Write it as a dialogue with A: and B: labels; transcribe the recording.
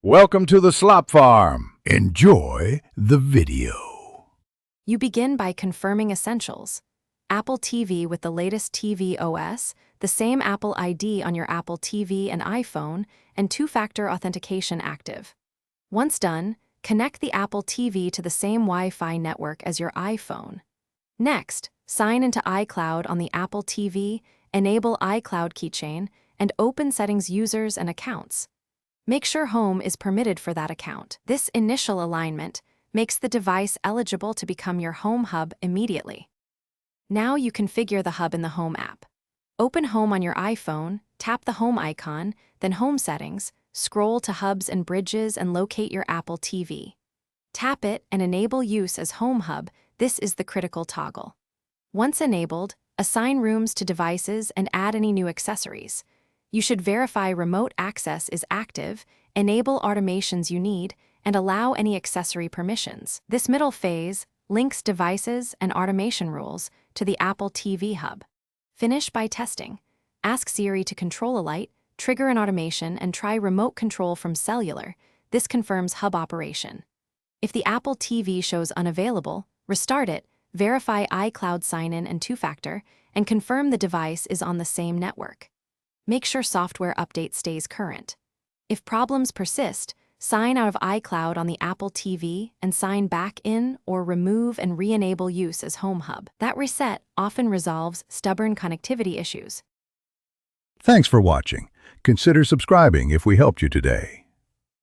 A: Welcome to the Slop Farm. Enjoy the video.
B: You begin by confirming essentials. Apple TV with the latest TV OS, the same Apple ID on your Apple TV and iPhone, and two-factor authentication active. Once done, connect the Apple TV to the same Wi-Fi network as your iPhone. Next, sign into iCloud on the Apple TV, enable iCloud keychain, and open Settings Users and Accounts. Make sure Home is permitted for that account. This initial alignment makes the device eligible to become your Home hub immediately. Now you configure the hub in the Home app. Open Home on your iPhone, tap the Home icon, then Home Settings, scroll to Hubs and Bridges and locate your Apple TV. Tap it and enable use as Home hub. This is the critical toggle. Once enabled, assign rooms to devices and add any new accessories. You should verify remote access is active, enable automations you need, and allow any accessory permissions. This middle phase links devices and automation rules to the Apple TV hub. Finish by testing. Ask Siri to control a light, trigger an automation, and try remote control from cellular. This confirms hub operation. If the Apple TV shows unavailable, restart it, verify iCloud sign-in and two-factor, and confirm the device is on the same network. Make sure software update stays current. If problems persist, sign out of iCloud on the Apple TV and sign back in or remove and re-enable use as Home Hub. That reset often resolves stubborn connectivity issues.
A: Thanks for watching. Consider subscribing if we helped you today.